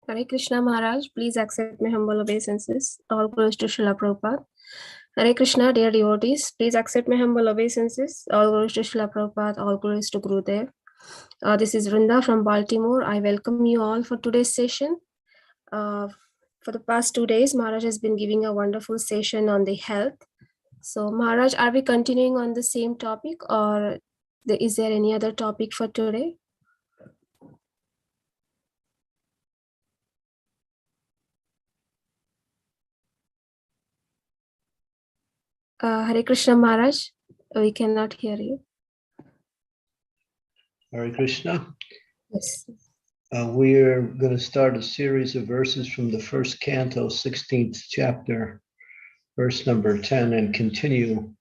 Hare Krishna Maharaj, please accept my humble obeisances. All glories to Srila Prabhupada. Hare Krishna, dear devotees, please accept my humble obeisances. All glories to Srila Prabhupada, all glories to Gurudev. This is Vrinda from Baltimore. I welcome you all for today's session. For the past 2 days, Maharaj has been giving a wonderful session on the health. So Maharaj, are we continuing on the same topic or is there any other topic for today? Hare Krishna Maharaj, we cannot hear you. Hare Krishna. Yes. We're going to start a series of verses from the first canto, 16th chapter, verse number 10, and continue.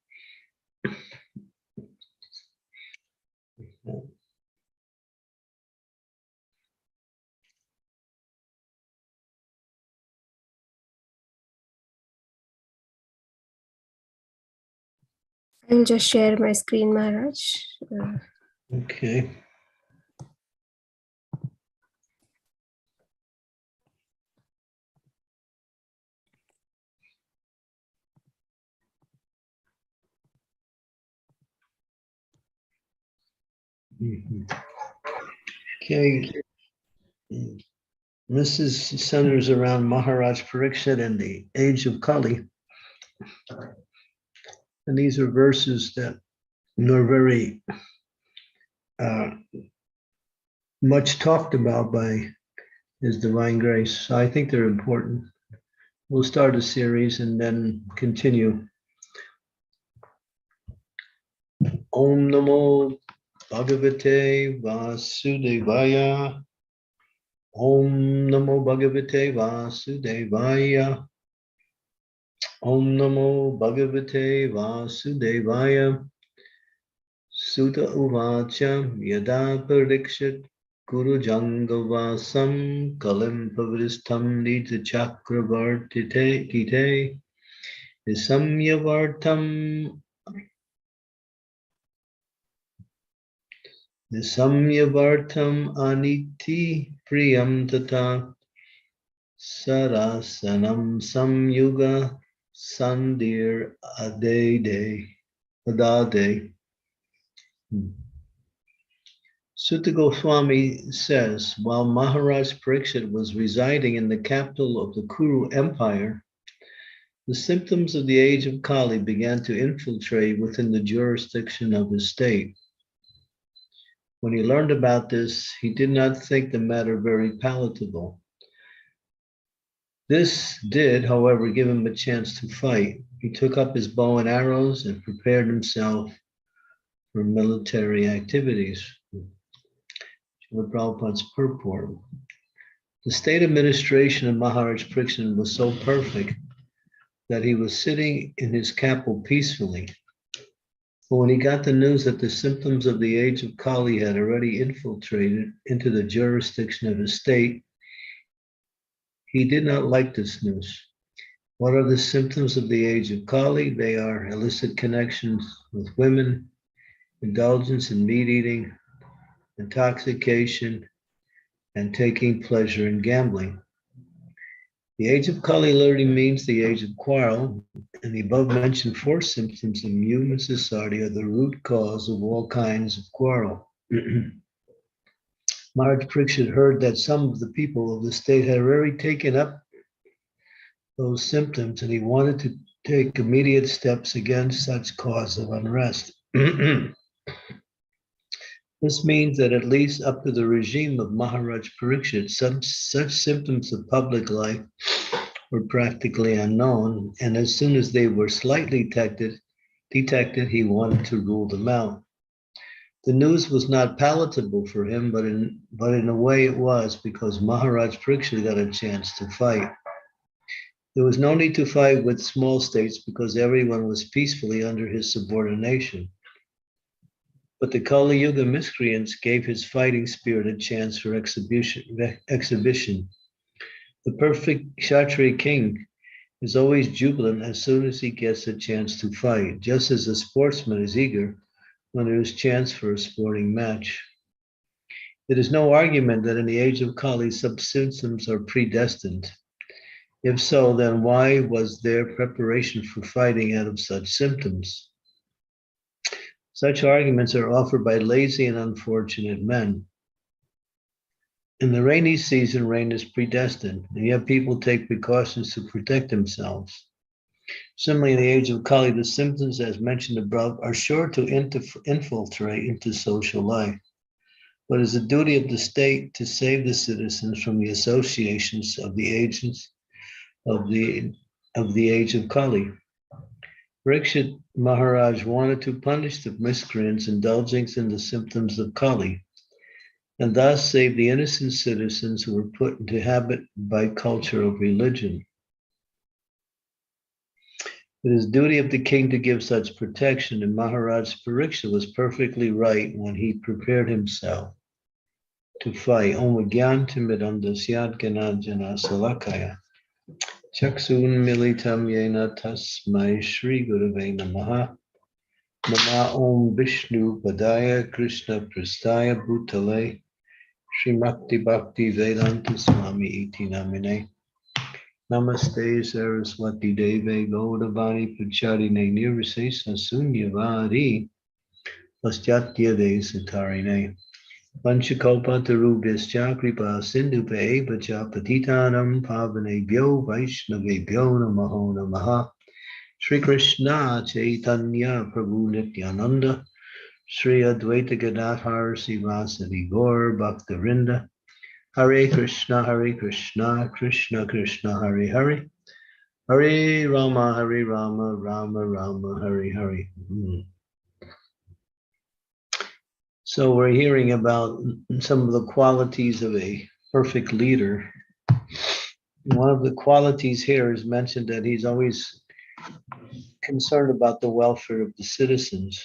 I'll just share my screen, Maharaj. Okay. Okay. This centers around Maharaj Pariksit and the age of Kali. And these are verses that are very much talked about by His Divine Grace. So I think they're important. We'll start a series and then continue. Om Namo Bhagavate Vasudevaya. Om Namo Bhagavate Vasudevaya. Om Namo Bhagavate Vasudevaya. Sutta Uvacha Yada Parikshit Guru Jangavasam Kalim Pavristham Nita Chakravartite Nisamyavartam Aniti Priyam Tata Sarasanam Samyuga Sandir Adade. Sutta Goswami says, while Maharaj Pariksit was residing in the capital of the Kuru Empire, the symptoms of the age of Kali began to infiltrate within the jurisdiction of his state. When he learned about this, he did not think the matter very palatable. This did, however, give him a chance to fight. He took up his bow and arrows and prepared himself for military activities. Srila Prabhupada's purport. The state administration of Maharaj Pariksit was so perfect that he was sitting in his capital peacefully. But when he got the news that the symptoms of the age of Kali had already infiltrated into the jurisdiction of his state, he did not like this news. What are the symptoms of the age of Kali? They are illicit connections with women, indulgence in meat eating, intoxication, and taking pleasure in gambling. The age of Kali literally means the age of quarrel, and the above mentioned 4 symptoms in human society are the root cause of all kinds of quarrel. Maharaj Pariksit heard that some of the people of the state had already taken up those symptoms, and he wanted to take immediate steps against such cause of unrest. This means that at least up to the regime of Maharaj Pariksit, such symptoms of public life were practically unknown, and as soon as they were slightly detected, he wanted to rule them out. The news was not palatable for him, but in a way it was, because Maharaj Pariksit got a chance to fight. There was no need to fight with small states because everyone was peacefully under his subordination. But the Kali Yuga miscreants gave his fighting spirit a chance for exhibition. The perfect Kshatriya king is always jubilant as soon as he gets a chance to fight, just as a sportsman is eager when there is chance for a sporting match. It is no argument that in the age of Kali, subsystems are predestined. If so, then why was there preparation for fighting out of such symptoms? Such arguments are offered by lazy and unfortunate men. In the rainy season, rain is predestined, and yet people take precautions to protect themselves. Similarly, in the age of Kali, the symptoms, as mentioned above, are sure to infiltrate into social life. But it is the duty of the state to save the citizens from the associations of the agents of the age of Kali. Parikshit Maharaj wanted to punish the miscreants indulging in the symptoms of Kali, and thus save the innocent citizens who were put into habit by culture of religion. It is duty of the king to give such protection, and Maharaj Pariksha was perfectly right when he prepared himself to fight. Om Gyan Timidandasyad Ganajana Salakaya. Chaksun Militam Yena Tasmai Shri Gurave Namaha. Nama Om Vishnu Padaya Krishna Prastaya Bhutale Srimakti Bhakti Vedanta Swami Iti Namine. Namaste Saraswati Deve Gaudavani Pacharine Nirvisesa Sunyavari Paschatya De Satarine Panchakopa Tarubhyascha Kripa Sindhupe Pacha Patitanam Pavanebhyo Vaishnavebhyo Namaho Namaha Sri Krishna Chaitanya Prabhu Nityananda Sri Advaita Gadadhar Sivasadi Gaur Bhaktavinda Hare Krishna, Krishna Krishna, Hare Hare, Hare Rama, Rama Rama, Hare Hare. So we're hearing about some of the qualities of a perfect leader. One of the qualities here is mentioned that he's always concerned about the welfare of the citizens.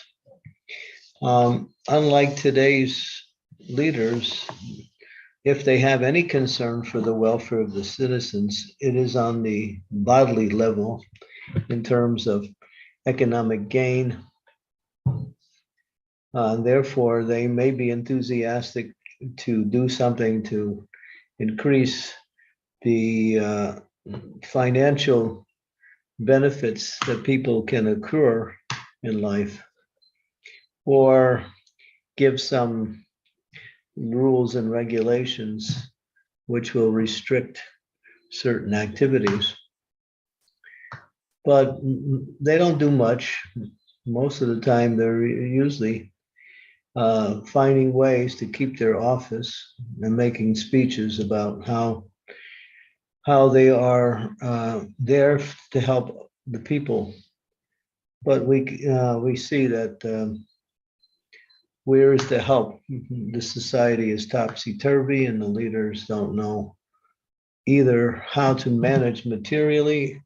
Unlike today's leaders, if they have any concern for the welfare of the citizens, it is on the bodily level in terms of economic gain. Therefore, they may be enthusiastic to do something to increase the financial benefits that people can accrue in life, or give some rules and regulations which will restrict certain activities. But they don't do much. Most of the time, they're usually finding ways to keep their office and making speeches about how they are there to help the people. But we see that where is the help? The society is topsy-turvy, and the leaders don't know either how to manage materially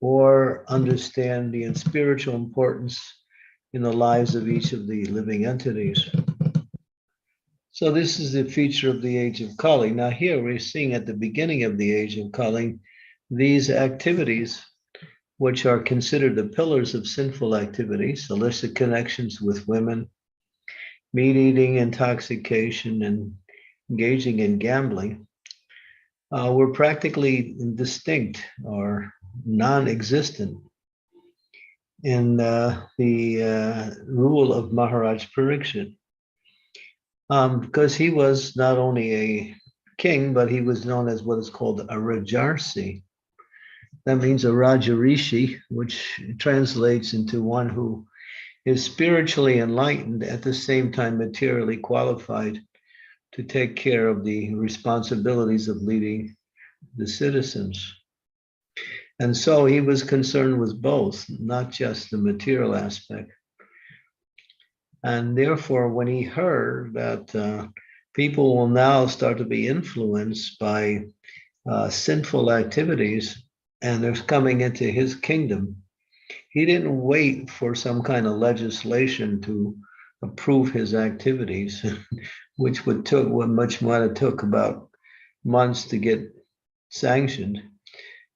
or understand the spiritual importance in the lives of each of the living entities. So this is the feature of the age of Kali. Now here we're seeing at the beginning of the age of Kali, these activities, which are considered the pillars of sinful activities, illicit connections with women, meat eating, intoxication, and engaging in gambling, were practically distinct or non-existent in the rule of Maharaj Parikshit, because he was not only a king, but he was known as what is called a Rajarsi. That means a Rajarishi, which translates into one who is spiritually enlightened, at the same time materially qualified to take care of the responsibilities of leading the citizens. And so he was concerned with both, not just the material aspect. And therefore, when he heard that people will now start to be influenced by sinful activities, and they're coming into his kingdom, he didn't wait for some kind of legislation to approve his activities, which might have took about months to get sanctioned.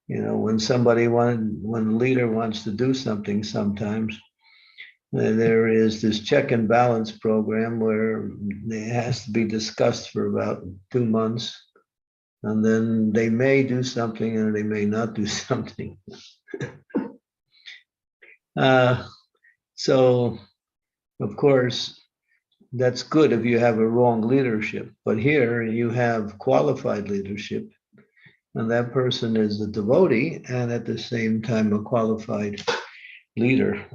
You know, when a leader wants to do something, sometimes There is this check and balance program where it has to be discussed for about 2 months, and then they may do something or they may not do something. So, of course, that's good if you have a wrong leadership, but here you have qualified leadership, and that person is a devotee and at the same time a qualified leader.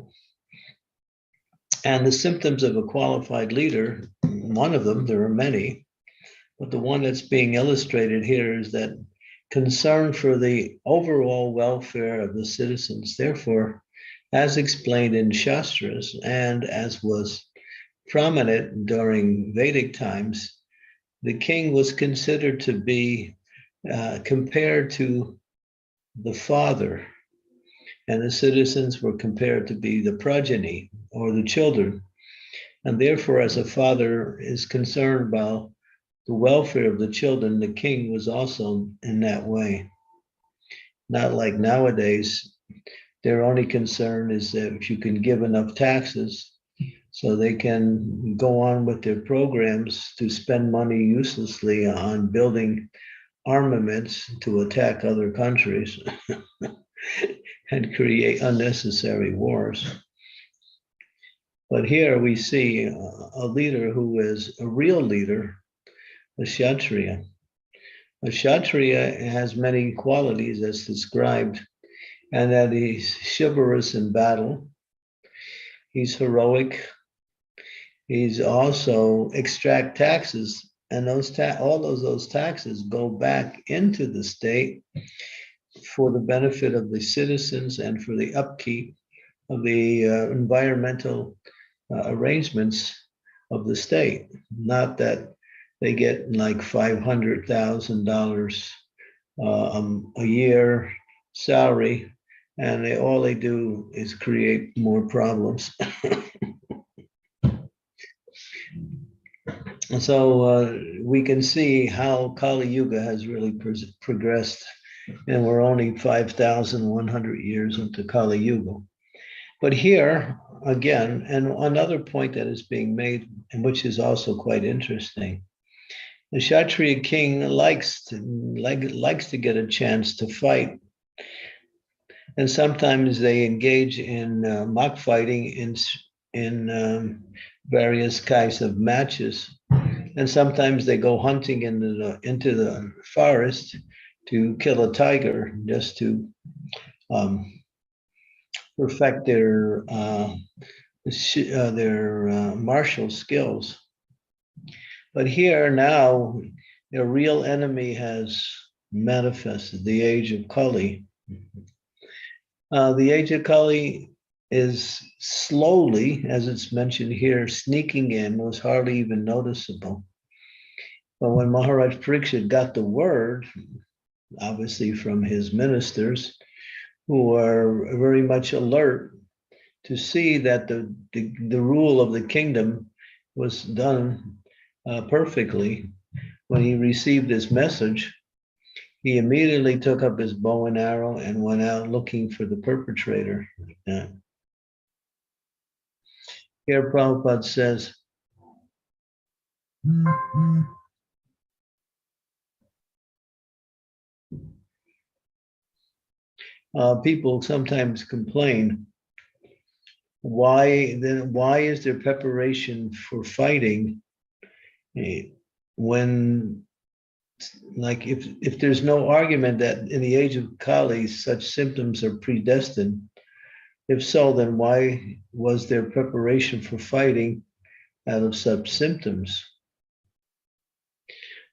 And the symptoms of a qualified leader, one of them, there are many, but the one that's being illustrated here is that concern for the overall welfare of the citizens. Therefore, as explained in Shastras and as was prominent during Vedic times, the king was considered to be compared to the father, and the citizens were compared to be the progeny or the children. And therefore, as a father is concerned about the welfare of the children, the king was also in that way. Not like nowadays, their only concern is that if you can give enough taxes so they can go on with their programs to spend money uselessly on building armaments to attack other countries and create unnecessary wars. But here we see a leader who is a real leader, a Kshatriya. A Kshatriya has many qualities as described, and that he's chivalrous in battle, he's heroic, he's also extract taxes, and all those taxes go back into the state for the benefit of the citizens and for the upkeep of the environmental arrangements of the state. Not that they get like $500,000 a year salary, and all they do is create more problems. And so we can see how Kali Yuga has really progressed, and we're only 5,100 years into Kali Yuga. But here, again, and another point that is being made, and which is also quite interesting, the Kshatriya king likes to get a chance to fight. And sometimes they engage in mock fighting in various kinds of matches. And sometimes they go hunting into the forest to kill a tiger just to perfect their martial skills. But here now, a real enemy has manifested, the age of Kali. The age of Kali is slowly, as it's mentioned here, sneaking in, was hardly even noticeable. But when Maharaj Parikshit got the word, obviously from his ministers, who are very much alert to see that the rule of the kingdom was done perfectly, when he received this message, he immediately took up his bow and arrow and went out looking for the perpetrator. Here Prabhupada says, people sometimes complain, why is there preparation for fighting when, like, if there's no argument that in the age of Kali such symptoms are predestined? If so, then why was there preparation for fighting out of such symptoms?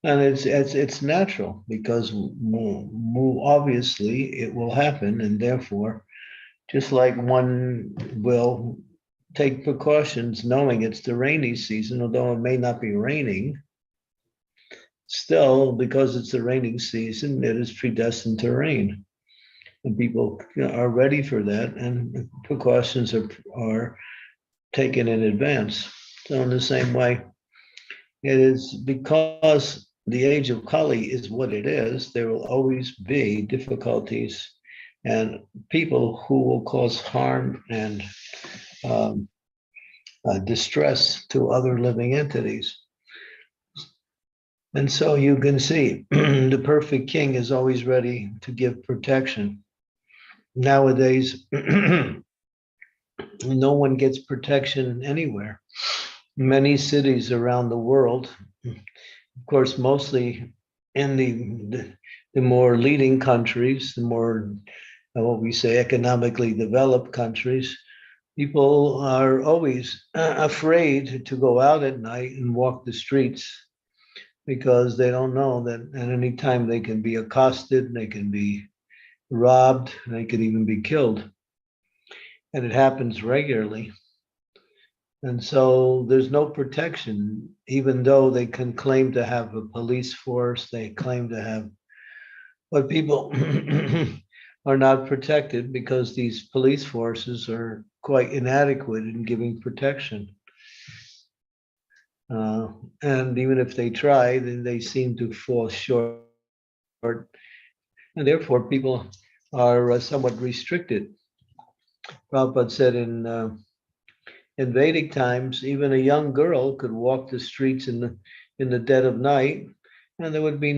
And it's natural, because obviously it will happen, and therefore, just like one will take precautions knowing it's the rainy season, although it may not be raining, still, because it's the raining season, it is predestined to rain. And people are ready for that, and precautions are taken in advance. So in the same way, it is because the age of Kali is what it is, there will always be difficulties and people who will cause harm and distress to other living entities. And so you can see the perfect king is always ready to give protection. Nowadays, no one gets protection anywhere. Many cities around the world, of course, mostly in the more leading countries, the more what we say economically developed countries, people are always afraid to go out at night and walk the streets because they don't know that at any time they can be accosted, they can be robbed, they could even be killed. And it happens regularly. And so there's no protection, even though they can claim to have a police force, they claim to have, but people are not protected because these police forces are quite inadequate in giving protection. And even if they try, then they seem to fall short. And therefore, people are somewhat restricted. Prabhupada said in Vedic times, even a young girl could walk the streets in the dead of night, and there would be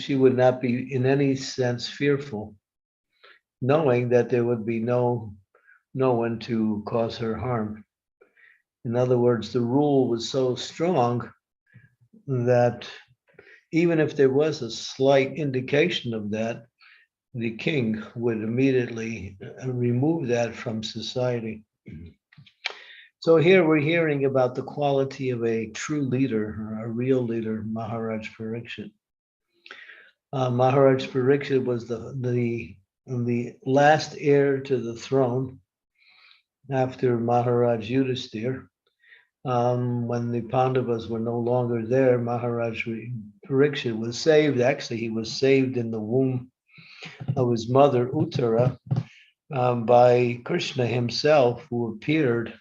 she would not be in any sense fearful, knowing that there would be no one to cause her harm. In other words, the rule was so strong that even if there was a slight indication of that, the king would immediately remove that from society. So here we're hearing about the quality of a true leader, or a real leader, Maharaj Pariksit. Maharaj Pariksit was the last heir to the throne after Maharaj Yudhisthira. When the Pandavas were no longer there, Maharaj Pariksit was saved. Actually, he was saved in the womb of his mother Uttara by Krishna himself, who appeared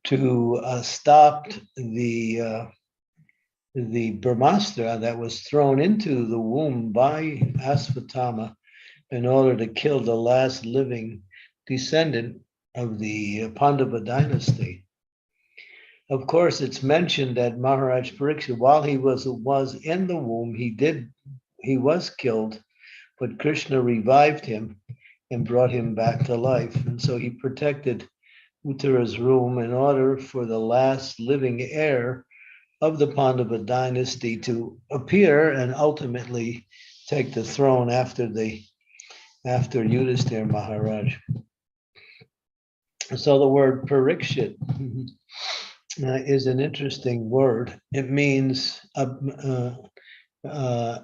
to stop the Brahmastra that was thrown into the womb by Asvatthama in order to kill the last living descendant of the Pandava dynasty. Of course, it's mentioned that Maharaj Pariksit, while he was in the womb, he was killed, but Krishna revived him and brought him back to life. And so he protected Uttara's room in order for the last living heir of the Pandava dynasty to appear and ultimately take the throne after Yudhisthira Maharaj. So the word Pariksit is an interesting word. It means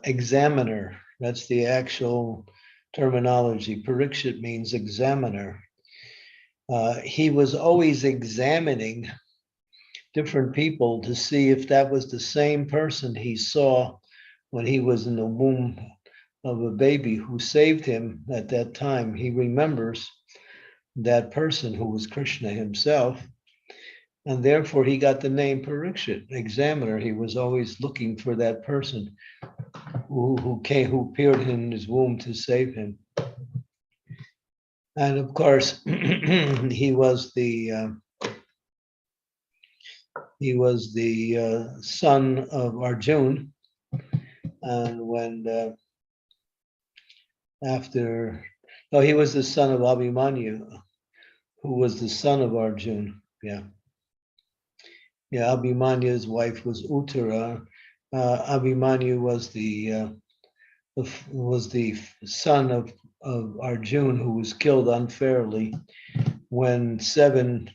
examiner. That's the actual terminology. Pariksit means examiner. He was always examining different people to see if that was the same person he saw when he was in the womb of a baby who saved him at that time. He remembers that person who was Krishna himself, and therefore he got the name Pariksit, examiner. He was always looking for that person who appeared in his womb to save him. And of course, he was the son of Arjuna. And when he was the son of Abhimanyu, who was the son of Arjuna. Yeah, Abhimanyu's wife was Uttara. Abhimanyu was the son of Arjuna, who was killed unfairly when 7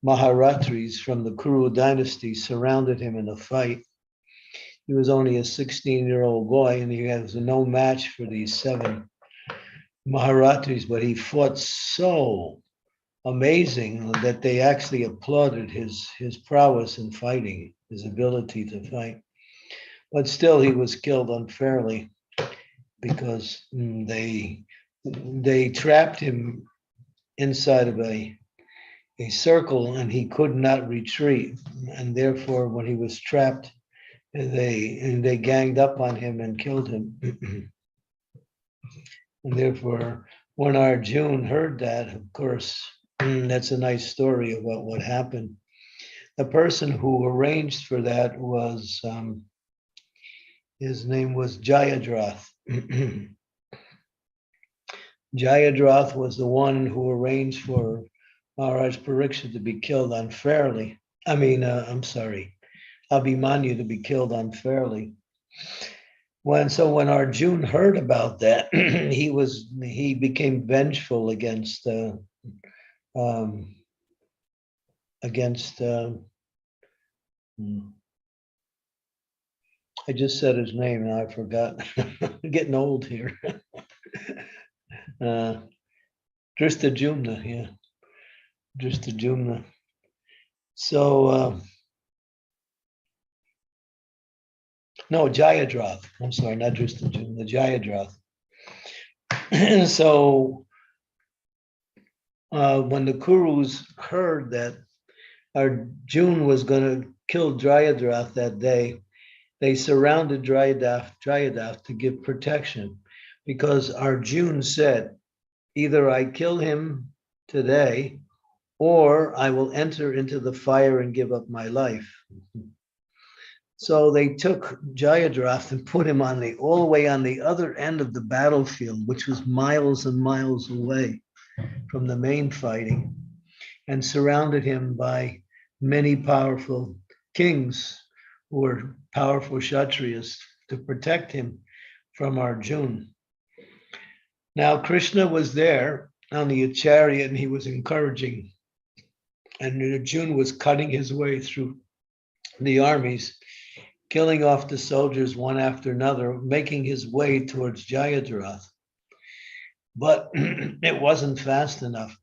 Maharatris from the Kuru dynasty surrounded him in a fight. He was only a 16-year-old boy, and he has no match for these 7 Maharatris, but he fought so amazing that they actually applauded his prowess in fighting, his ability to fight. But still, he was killed unfairly because they trapped him inside of a circle, and he could not retreat. And therefore, when he was trapped, they ganged up on him and killed him. And therefore, when Arjuna heard that, of course, That's a nice story about what happened. The person who arranged for that was, his name was Jayadratha. Jayadratha was the one who arranged for Maharaj Parikshit to be killed unfairly. I'm sorry, Abhimanyu to be killed unfairly. When Arjuna heard about that, he became vengeful against I just said his name and I forgot. I'm getting old here. Drishtajumna, yeah. Drishtajumna. So, no, Jayadratha. I'm sorry, not Drishtajumna, Jayadratha. So, when the Kurus heard that Arjuna was going to kill Jayadratha that day, they surrounded Jayadratha to give protection, because Arjuna said, either I kill him today or I will enter into the fire and give up my life. So they took Jayadratha and put him all the way on the other end of the battlefield, which was miles and miles away from the main fighting, and surrounded him by many powerful kings who were powerful Kshatriyas to protect him from Arjuna. Now Krishna was there on the chariot and he was encouraging, and Arjuna was cutting his way through the armies, killing off the soldiers one after another, making his way towards Jayadratha. But it wasn't fast enough,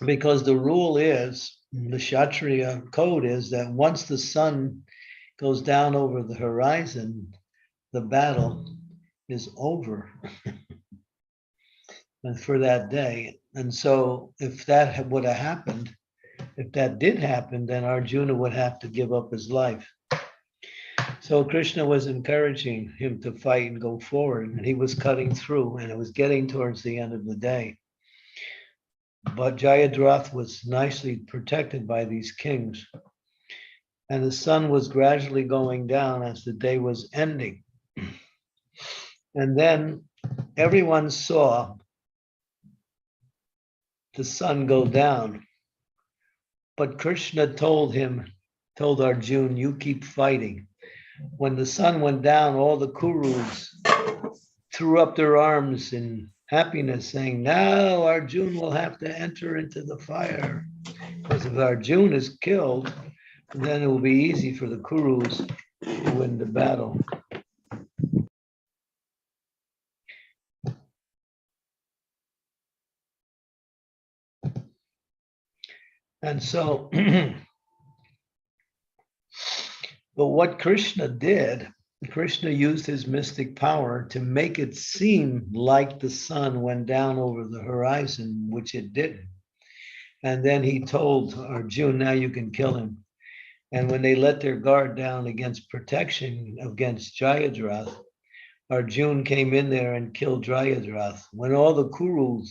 because the rule is, the Kshatriya code is, that once the sun goes down over the horizon, the battle is over and for that day. And so if that would have happened, if that did happen, then Arjuna would have to give up his life. So Krishna was encouraging him to fight and go forward, and he was cutting through, and it was getting towards the end of the day. But Jayadratha was nicely protected by these kings, and the sun was gradually going down as the day was ending. And then everyone saw the sun go down, but Krishna told Arjuna, you keep fighting. When the sun went down, all the Kurus threw up their arms in happiness, saying, now Arjuna will have to enter into the fire. Because if Arjuna is killed, then it will be easy for the Kurus to win the battle. And so, but what Krishna did, Krishna used his mystic power to make it seem like the sun went down over the horizon, which it didn't. And then he told Arjuna, now you can kill him. And when they let their guard down against protection against Jayadratha, Arjuna came in there and killed Jayadratha. When all the Kurus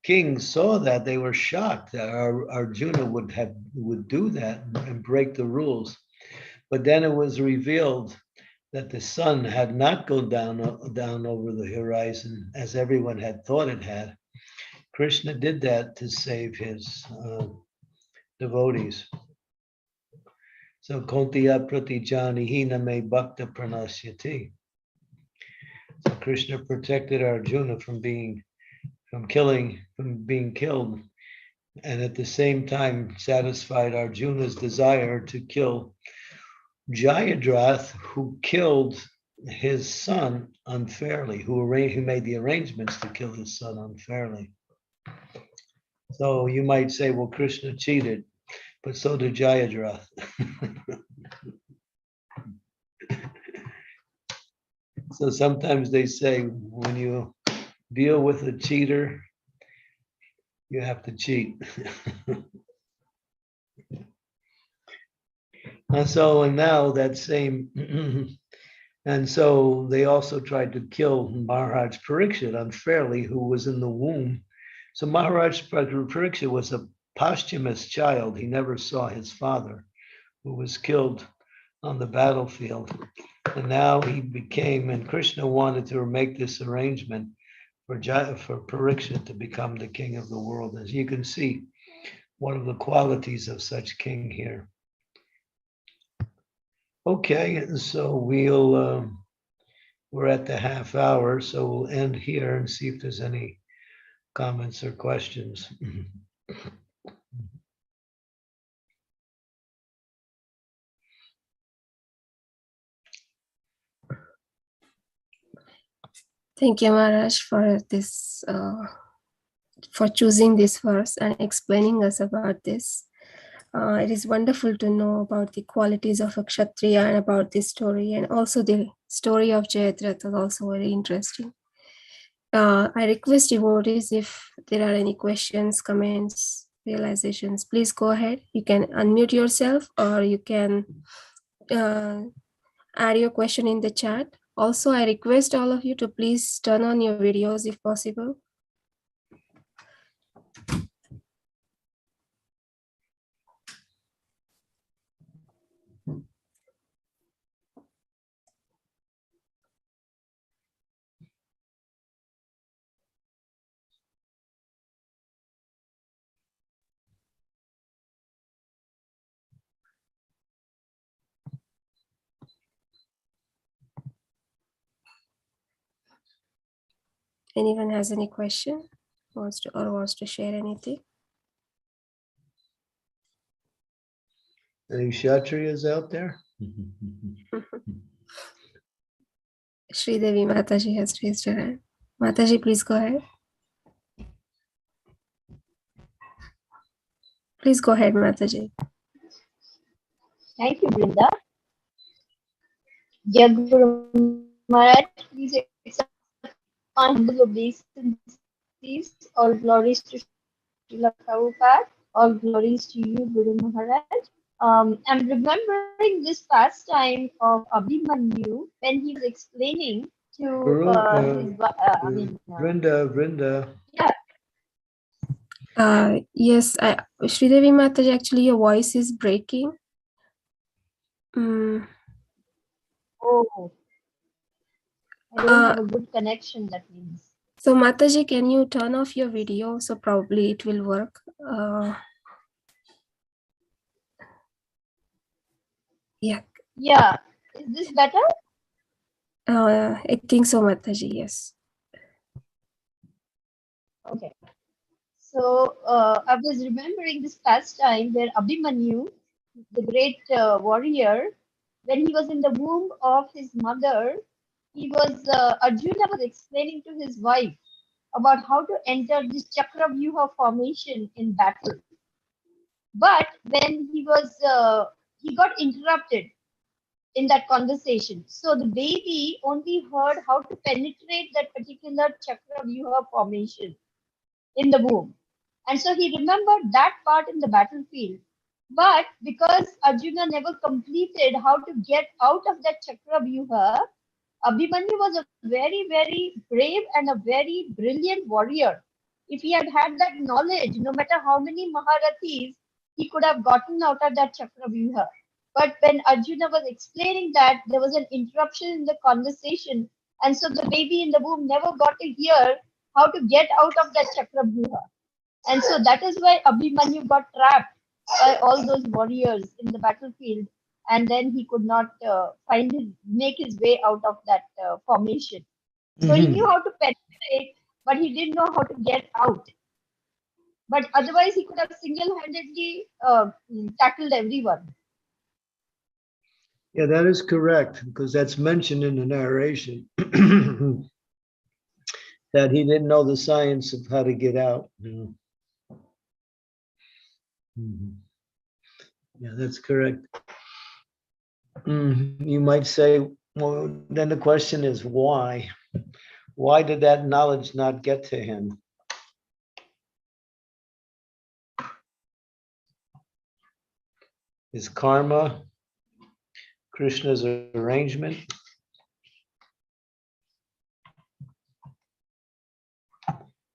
kings saw that, they were shocked that Arjuna would do that and break the rules. But then it was revealed that the sun had not gone down over the horizon as everyone had thought it had. Krishna did that to save his devotees. So Kontiya Pratijani Hina Me Bhakta Pranasyati. So Krishna protected Arjuna from being killed, and at the same time satisfied Arjuna's desire to kill Jayadratha, who killed his son unfairly, who made the arrangements to kill his son unfairly. So you might say, well, Krishna cheated, but so did Jayadratha. So sometimes they say, when you deal with a cheater, you have to cheat. And now that same, and so they also tried to kill Maharaj Parikshit unfairly, who was in the womb So Maharaj Parikshit was a posthumous child. He never saw his father, who was killed on the battlefield. And now he became, and Krishna wanted to make this arrangement for Parikshit to become the king of the world. As you can see, one of the qualities of such king here. Okay, so we're at the half hour, so we'll end here and see if there's any comments or questions. Thank you, Maharaj, for this, for choosing this verse and explaining us about this. It is wonderful to know about the qualities of a Kshatriya and about this story, and also the story of Jayadratha is also very interesting. I request devotees, if there are any questions, comments, realizations, please go ahead. You can unmute yourself, or you can add your question in the chat. Also, I request all of you to please turn on your videos if possible. Anyone has any question, wants to share anything? Any Kshatriyas out there? Shri Devi Mataji has raised her hand. Mataji, please go ahead. Please go ahead, Mataji. Thank you, Brinda. Jaguru Maharaj, please accept my humble obeisances. All glories to Srila Prabhupada. All glories to you, Guru Maharaj. I'm remembering this pastime of Abhimanyu when he was explaining to Vrinda. Yeah. Yes, Shri Devi Mataji, actually your voice is breaking. Oh, I don't have a good connection, that means. So Mataji, can you turn off your video? So probably it will work. Yeah. Yeah. Is this better? I think so, Mataji, yes. Okay. So I was remembering this pastime where Abhimanyu, the great warrior, when he was in the womb of his mother, Arjuna was explaining to his wife about how to enter this Chakravyuha formation in battle. But when he got interrupted in that conversation. So the baby only heard how to penetrate that particular Chakravyuha formation in the womb. And so he remembered that part in the battlefield. But because Arjuna never completed how to get out of that Chakravyuha, Abhimanyu was a very, very brave and a very brilliant warrior. If he had had that knowledge, no matter how many Maharathis, he could have gotten out of that Chakravyuha. But when Arjuna was explaining that, there was an interruption in the conversation, and so the baby in the womb never got to hear how to get out of that Chakravyuha. And so that is why Abhimanyu got trapped by all those warriors in the battlefield, and then he could not make his way out of that formation. So he knew how to penetrate, but he didn't know how to get out. But otherwise, he could have single-handedly tackled everyone. Yeah, that is correct, because that's mentioned in the narration that he didn't know the science of how to get out. Yeah, that's correct. You might say, well, then the question is why? Why did that knowledge not get to him? Is karma Krishna's arrangement?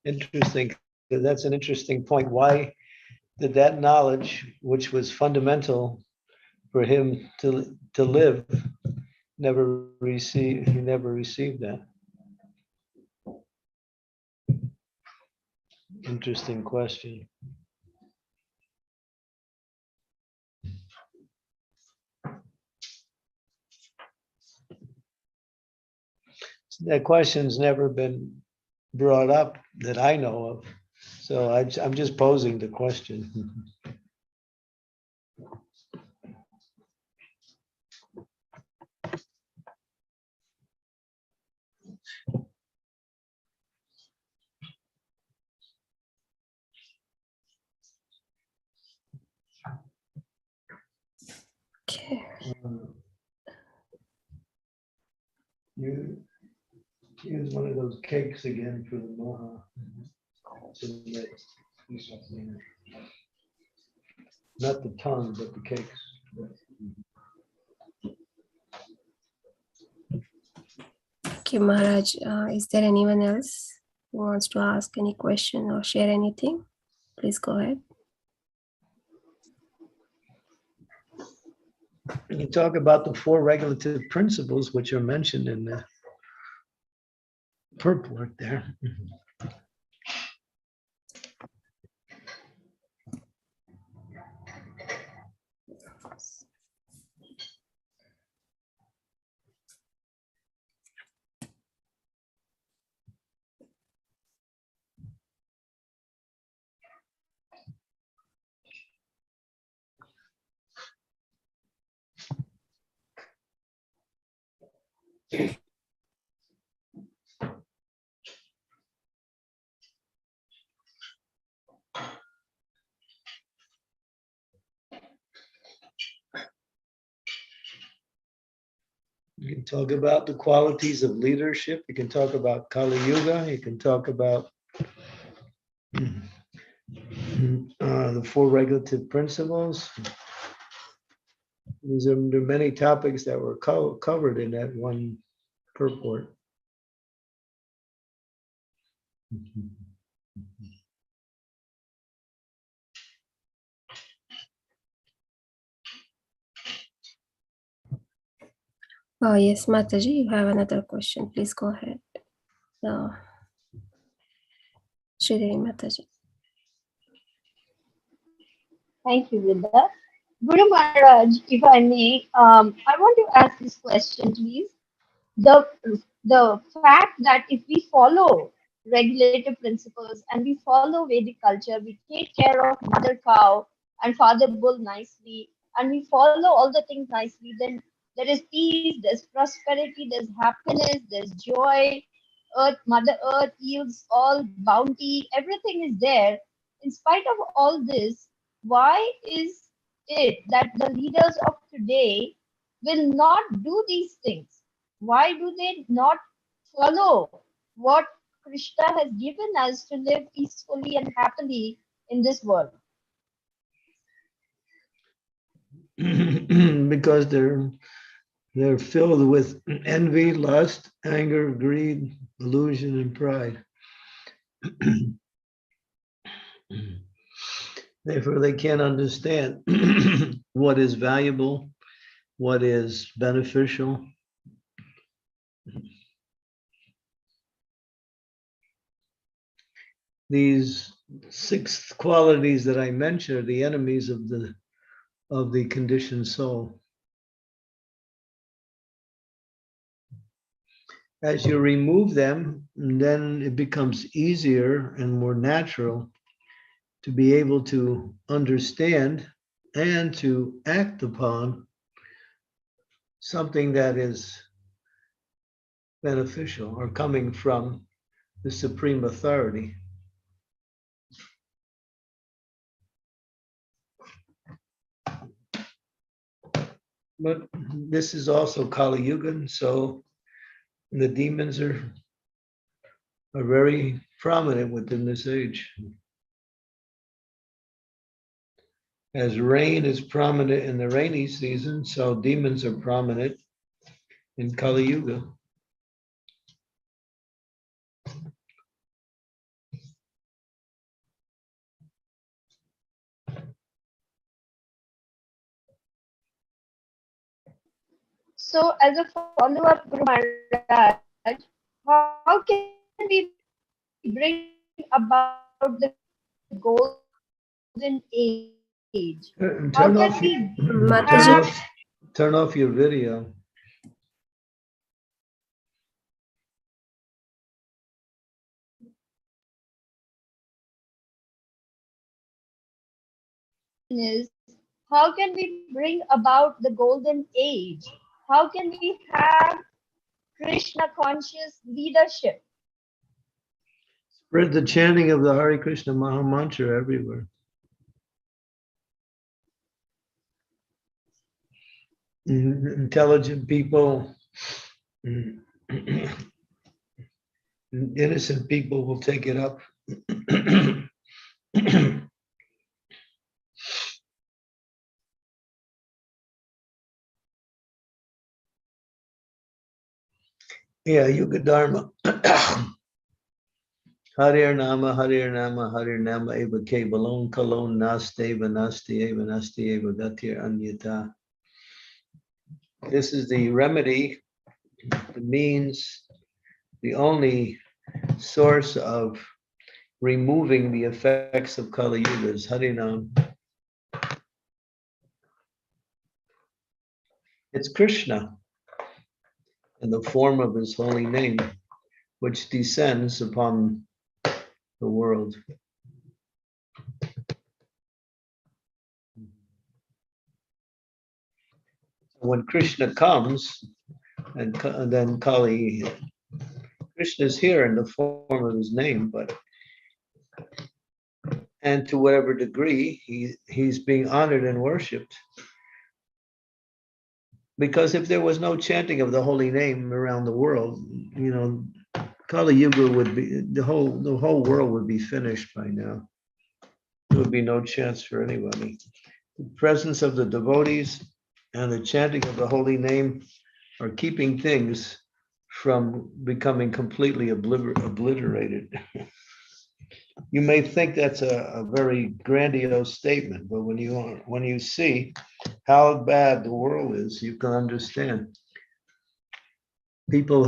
Interesting. that's an interesting point. Why did that knowledge, which was fundamental for him to live, he never received that? Interesting question. That question's never been brought up that I know of. So I'm just posing the question. Okay. You use one of those cakes again for the moha. Not the tongue, but the cakes. Okay, Maharaj, is there anyone else who wants to ask any question or share anything? Please go ahead. You talk about the 4 regulative principles, which are mentioned in the purport there. You can talk about the qualities of leadership. You can talk about Kali Yuga. You can talk about the 4 regulative principles. There are many topics that were covered in that one purport. Oh, yes, Mataji, you have another question. Please go ahead. Shri Mataji. Thank you, Vidya. Guru Maharaj, if I may, I want to ask this question, please. The fact that if we follow regulative principles and we follow Vedic culture, we take care of mother cow and father bull nicely, and we follow all the things nicely, then there is peace, there's prosperity, there's happiness, there's joy. Mother Earth yields all bounty, everything is there. In spite of all this, why is it that the leaders of today will not do these things? Why do they not follow what Krishna has given us to live peacefully and happily in this world? Because they're filled with envy, lust, anger, greed, illusion, and pride. Therefore, they can't understand what is valuable, what is beneficial. These 6 qualities that I mentioned are the enemies of the conditioned soul. As you remove them, then it becomes easier and more natural to be able to understand and to act upon something that is beneficial or coming from the supreme authority. But this is also Kali Yuga, so the demons are very prominent within this age. As rain is prominent in the rainy season, so demons are prominent in Kali Yuga. So as a follow-up, Guru Maharaj, how can we bring about the golden age? How can we Turn have off Mataji, turn off your video. is how can we bring about the golden age? How can we have Krishna conscious leadership? Spread the chanting of the Hare Krishna Maha Mantra everywhere. Intelligent people, innocent people will take it up. Yeah, Yuga Dharma. Harir Nama, Harir Nama, Harir Nama, Eva Kevalon, Kalon, Nasteva, Nastieva, Nastieva, Gatir Anyata. This is the remedy, the means, the only source of removing the effects of Kali Yuga is Harinam. It's Krishna in the form of his holy name, which descends upon the world. When Krishna comes, and then Kali, Krishna is here in the form of his name, but and to whatever degree he's being honored and worshipped. Because if there was no chanting of the holy name around the world, Kali Yuga would be the whole world would be finished by now. There would be no chance for anybody. The presence of the devotees and the chanting of the holy name are keeping things from becoming completely obliterated. You may think that's a very grandiose statement, but when you see how bad the world is, you can understand. People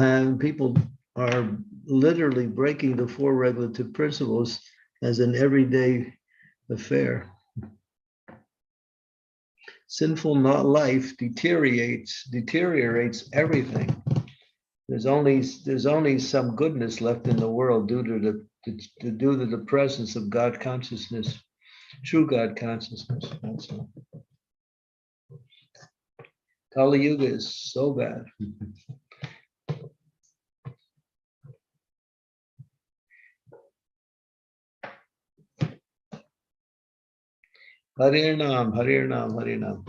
are literally breaking the four regulative principles as an everyday affair. Sinful life deteriorates everything. There's only some goodness left in the world due to the presence of God consciousness, true God consciousness. That's all. Kali Yuga is so bad. Harir Nam, Harir Nam, Harir Nam.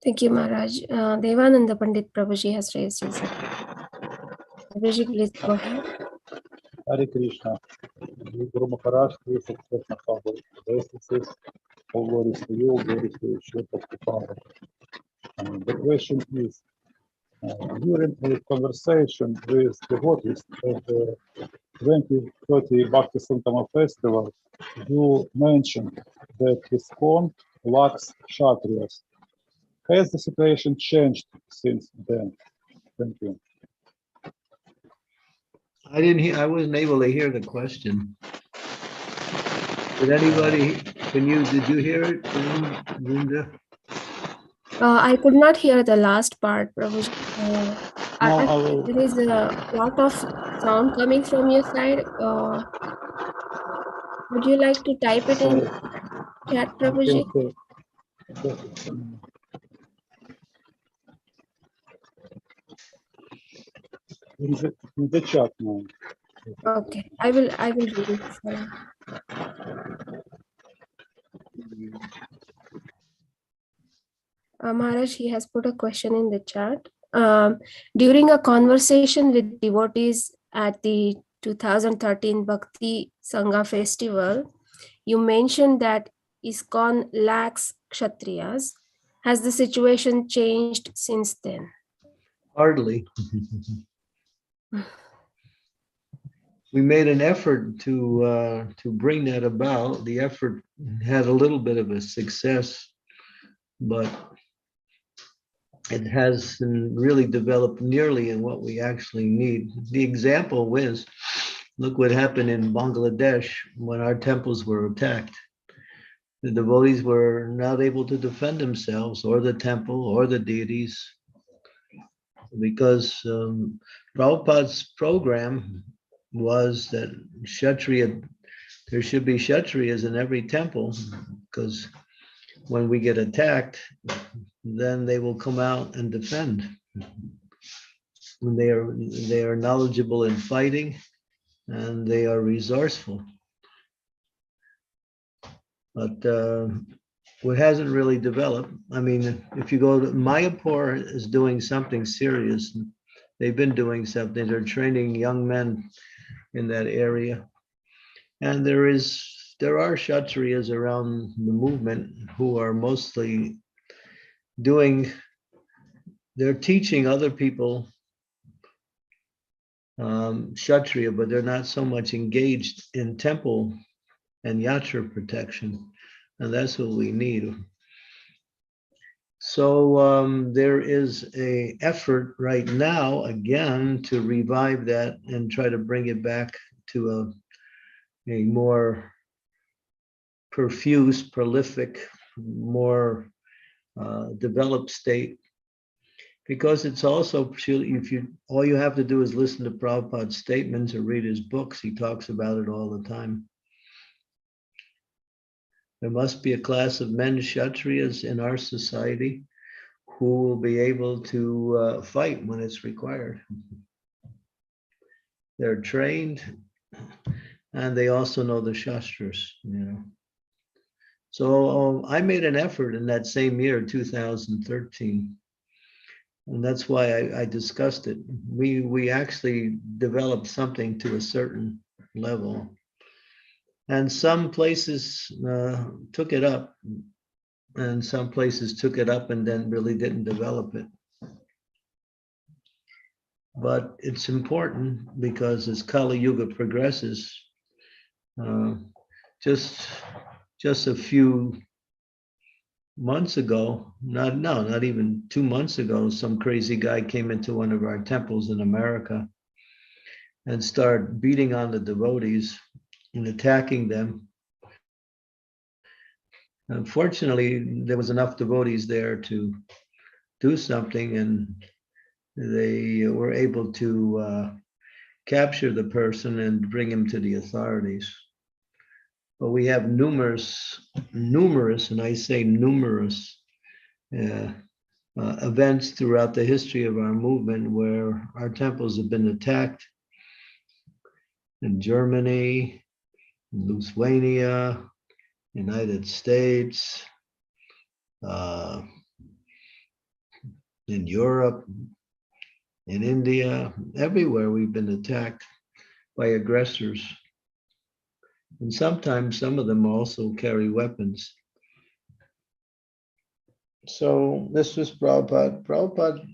thank you, Maharaj. Devananda Pandit Prabhuji has raised his hand. Prabhuji, please go ahead. Hare Krishna. Guru Maharaj, please accept my humble obeisances. All glories to you, all glories to you, Shri Father. The question is, during a conversation with devotees at the 2030 Bhakti Santama Festival, you mentioned that ISKCON lacks Kshatriyas. Has the situation changed since then? Thank you. I wasn't able to hear the question. Did anybody, did you hear it, Linda? I could not hear the last part, Prabhuji. No, There is a lot of sound coming from your side. Would you like to type it in chat, Prabhuji? In the chat now. Okay, I will read it for you. Maharaj, he has put a question in the chat. During a conversation with devotees at the 2013 Bhakti Sangha Festival, you mentioned that ISKCON lacks Kshatriyas. Has the situation changed since then? Hardly. we made an effort to bring that about. The effort had a little bit of a success, but it hasn't really developed nearly in what we actually need. The example is, look what happened in Bangladesh when our temples were attacked. The devotees were not able to defend themselves or the temple or the deities because Prabhupada's program was that there should be Kshatriyas in every temple, because when we get attacked, then they will come out and defend. When they are knowledgeable in fighting and they are resourceful. But what hasn't really developed, I mean, if you go to Mayapur is doing something serious. They've been doing something. They're training young men in that area. And there are Kshatriyas around the movement who are mostly they're teaching other people Kshatriya, but they're not so much engaged in temple and yatra protection. And that's what we need. So there is an effort right now, again, to revive that and try to bring it back to a more profuse, prolific, more developed state. Because it's also, all you have to do is listen to Prabhupada's statements or read his books. He talks about it all the time. There must be a class of men, Kshatriyas, in our society who will be able to fight when it's required. They're trained and they also know the Shastras, So I made an effort in that same year, 2013. And that's why I discussed it. We actually developed something to a certain level. And some places took it up, and some places took it up and then really didn't develop it. But it's important because as Kali Yuga progresses, just a few months ago, not even 2 months ago, some crazy guy came into one of our temples in America and started beating on the devotees and attacking them. Unfortunately, there was enough devotees there to do something, and they were able to capture the person and bring him to the authorities. But we have numerous, and I say numerous, events throughout the history of our movement where our temples have been attacked in Germany, in Lithuania, United States, in Europe, in India, everywhere we've been attacked by aggressors. And sometimes some of them also carry weapons. So this was Prabhupada.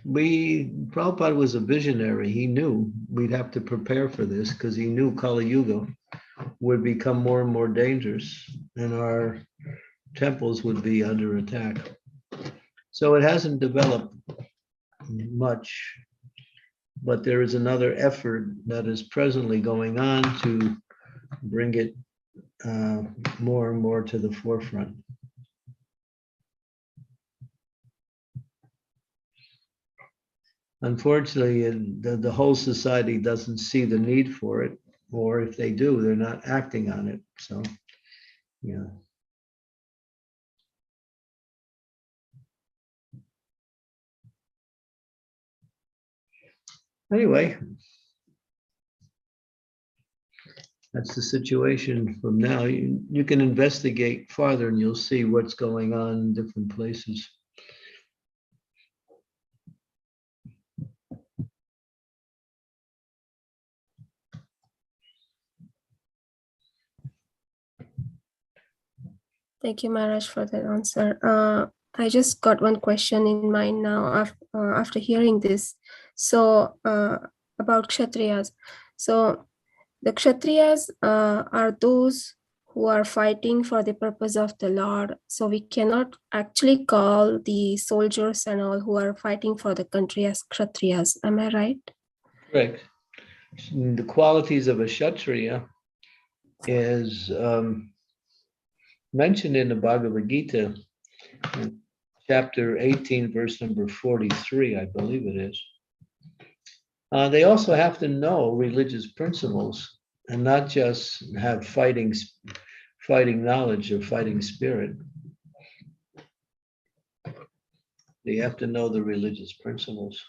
Prabhupada was a visionary. He knew we'd have to prepare for this because he knew Kali Yuga would become more and more dangerous and our temples would be under attack. So it hasn't developed much, but there is another effort that is presently going on to bring it more and more to the forefront. Unfortunately, the whole society doesn't see the need for it, or if they do, they're not acting on it. So, yeah. Anyway, that's the situation from now. You can investigate farther and you'll see what's going on in different places. Thank you, Maharaj, for that answer. I just got one question in mind now after hearing this. So about Kshatriyas. So The Kshatriyas are those who are fighting for the purpose of the Lord. So we cannot actually call the soldiers and all who are fighting for the country as Kshatriyas. Am I right? Correct. The qualities of a Kshatriya is mentioned in the Bhagavad Gita, in chapter 18, verse number 43, I believe it is. They also have to know religious principles and not just have fighting knowledge or fighting spirit. They have to know the religious principles.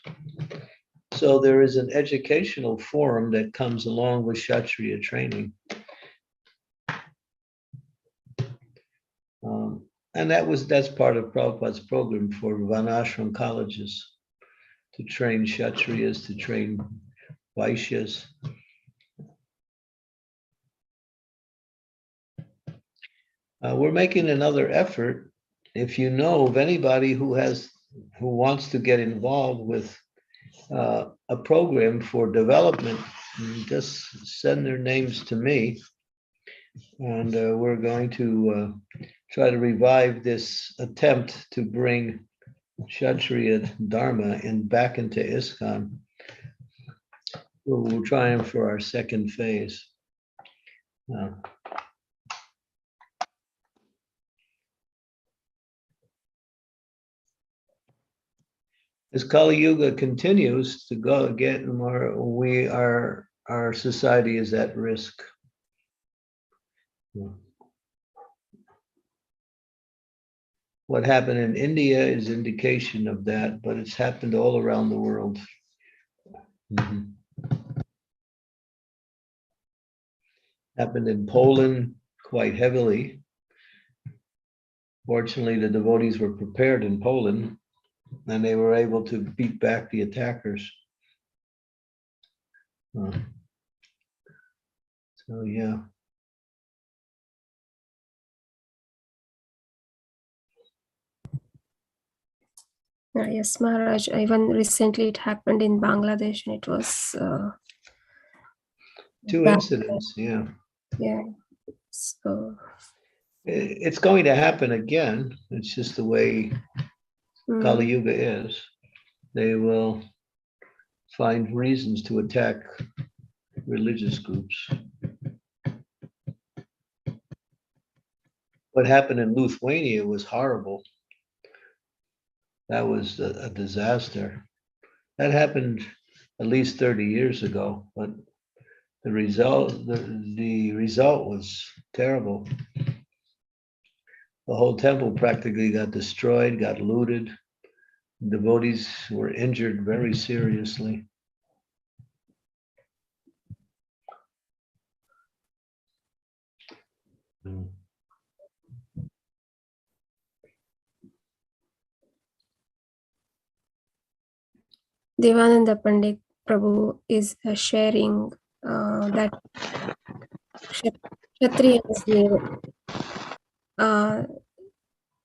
So there is an educational forum that comes along with Kshatriya training. And that's part of Prabhupada's program for Varnashram colleges, to train Kshatriyas, to train Vaishyas. We're making another effort. If you know of anybody who wants to get involved with a program for development, just send their names to me, and we're going to try to revive this attempt to bring Kshatriya Dharma back into ISKCON. We're trying for our second phase. As Kali Yuga continues to get more, our society is at risk. What happened in India is indication of that, but it's happened all around the world. Happened in Poland quite heavily. Fortunately, the devotees were prepared in Poland, and they were able to beat back the attackers. So yeah. Yes, Maharaj. Even recently it happened in Bangladesh, and it was two bad. incidents, yeah. Yeah. So it's going to happen again. It's just the way Kali Yuga is. They will find reasons to attack religious groups. What happened in Lithuania was horrible. That was a disaster. That happened at least 30 years ago, but the result was terrible. The whole temple practically got destroyed, got looted. Devotees were injured very seriously. Devananda Pandit Prabhu is sharing that Kshatriyas need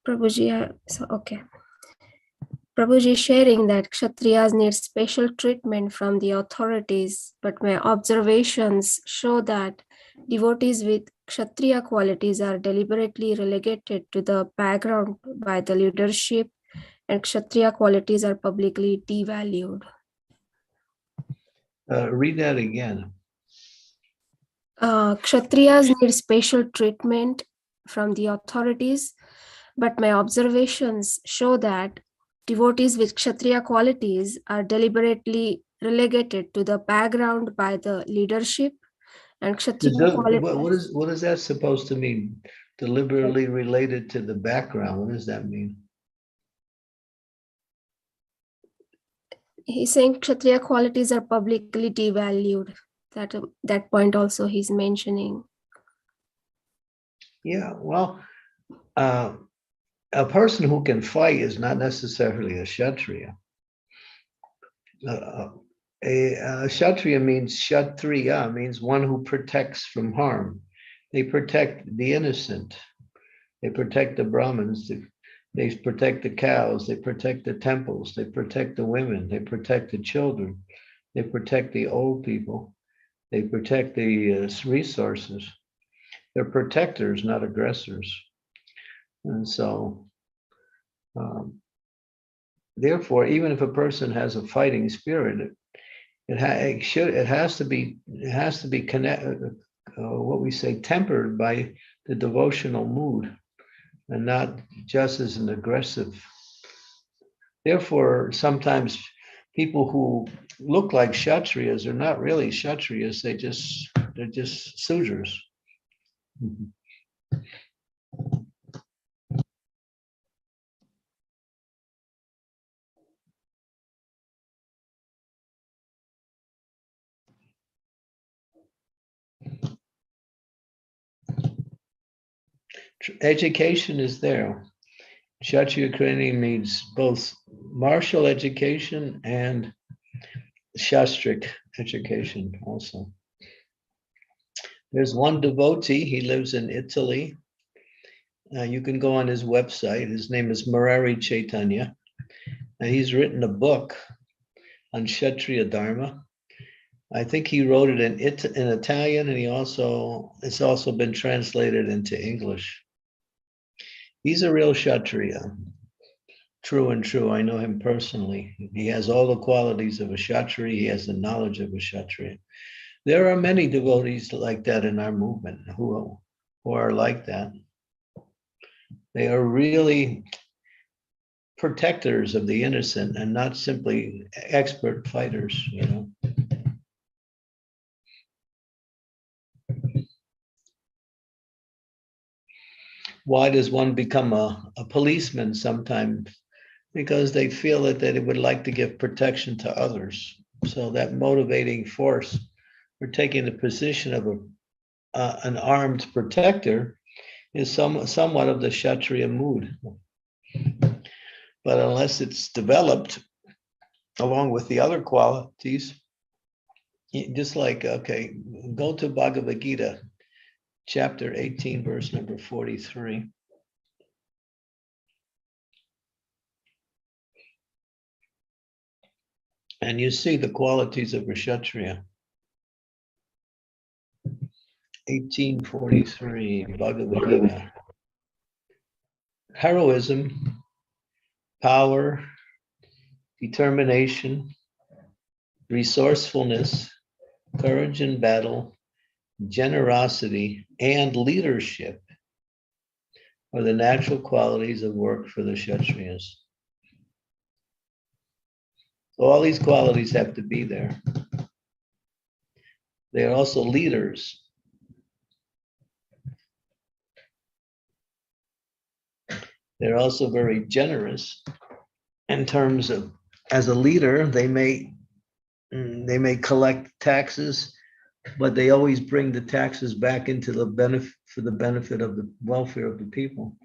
Prabhuji. So okay. Prabhuji is sharing that Kshatriyas need special treatment from the authorities, but my observations show that devotees with Kshatriya qualities are deliberately relegated to the background by the leadership, and Kshatriya qualities are publicly devalued. Read that again. Kshatriyas need special treatment from the authorities, but my observations show that devotees with Kshatriya qualities are deliberately relegated to the background by the leadership, and Kshatriya qualities. What is that supposed to mean? Deliberately related to the background. What does that mean? He's saying Kshatriya qualities are publicly devalued. That point also he's mentioning. Yeah, well, a person who can fight is not necessarily a Kshatriya. A Kshatriya means one who protects from harm. They protect the innocent. They protect the Brahmins. They protect the cows. They protect the temples. They protect the women. They protect the children. They protect the old people. They protect the resources. They're protectors, not aggressors. And so, therefore, even if a person has a fighting spirit, it has to be connected, what we say, tempered by the devotional mood, and not just as an aggressive. Therefore, sometimes people who look like Kshatriyas are not really Kshatriyas. They're just Sudras. Education is there. Kshatriya training needs both martial education and shastric education also. There's one devotee, he lives in Italy. You can go on his website. His name is Murari Chaitanya. And he's written a book on Kshatriya Dharma. I think he wrote it in Italian, and it's also been translated into English. He's a real Kshatriya, true and true. I know him personally. He has all the qualities of a Kshatriya. He has the knowledge of a Kshatriya. There are many devotees like that in our movement who are like that. They are really protectors of the innocent and not simply expert fighters, you know. Why does one become a policeman sometimes? Because they feel that they would like to give protection to others. So that motivating force for taking the position of an armed protector is somewhat of the Kshatriya mood. But unless it's developed along with the other qualities, just like, okay, go to Bhagavad Gita, chapter 18, verse number 43. And you see the qualities of a Kshatriya. 1843, Bhagavad Gita. Heroism, power, determination, resourcefulness, courage in battle, generosity, and leadership are the natural qualities of work for the Kshatriyas. So all these qualities have to be there. They are also leaders. They're also very generous in terms of, as a leader, they may collect taxes, but they always bring the taxes back into the benefit, for the benefit of the welfare of the people.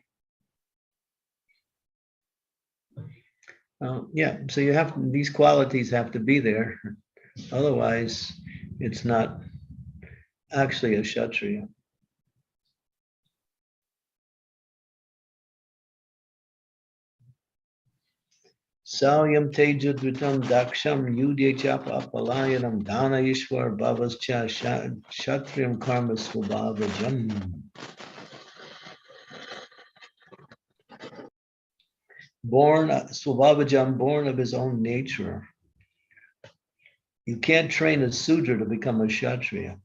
Yeah, so you have, these qualities have to be there. Otherwise, it's not actually a Kshatriya. Salyam teja dhutam daksham yudhe chapa palayanam dana ishwar bhavas cha kshatriyam karma svabhavajam. Born svabhavajam, born of his own nature. You can't train a Sudra to become a Kshatriya.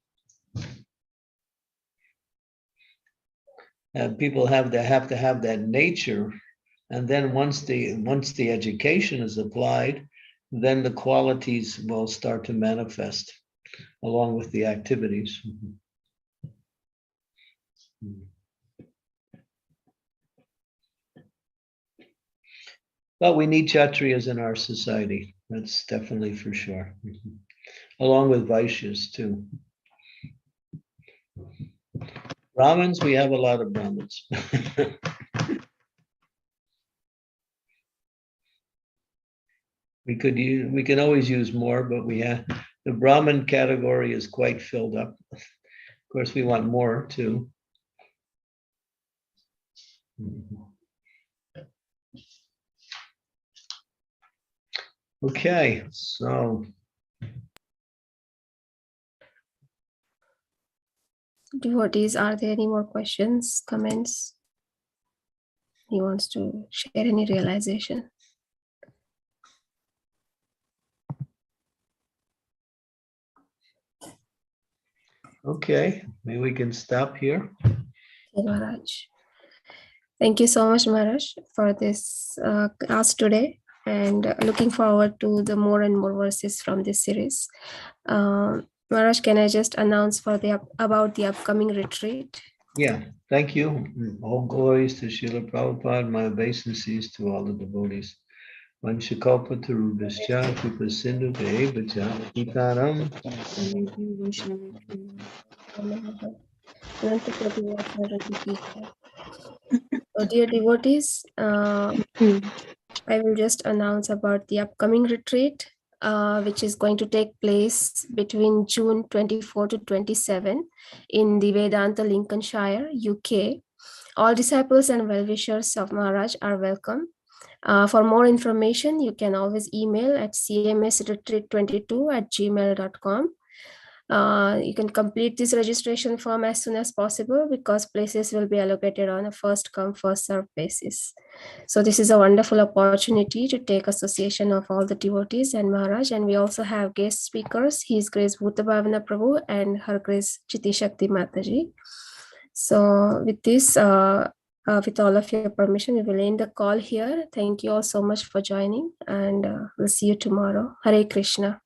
People have to have that nature, and then once the education is applied, then the qualities will start to manifest along with the activities. But we need Kshatriyas in our society. That's definitely for sure. Along with Vaishyas too. Brahmins, we have a lot of Brahmins. We can always use more, but the Brahmin category is quite filled up. Of course, we want more too. Okay, so Devotees, are there any more questions, comments? He wants to share any realization? Okay, maybe we can stop here. Okay, Maharaj. Thank you so much, Maharaj, for this class today, and looking forward to the more and more verses from this series. Maharaj, can I just announce for about the upcoming retreat? Yeah, thank you. All glories to Srila Prabhupada, my obeisances to all the devotees. Vanchakalpa Tarubhascha, Kripasindu Devacha, Itaram. So, dear devotees, I will just announce about the upcoming retreat, which is going to take place between June 24 to 27 in the Vedanta Lincolnshire, UK. All disciples and well-wishers of Maharaj are welcome. For more information, you can always email at cmsretreat22@gmail.com. You can complete this registration form as soon as possible because places will be allocated on a first come, first served basis. So this is a wonderful opportunity to take association of all the devotees and Maharaj. And we also have guest speakers, His Grace Bhuta Bhavana Prabhu and Her Grace Chiti Shakti Mataji. So with this, with all of your permission, we will end the call here. Thank you all so much for joining, and we'll see you tomorrow. Hare Krishna.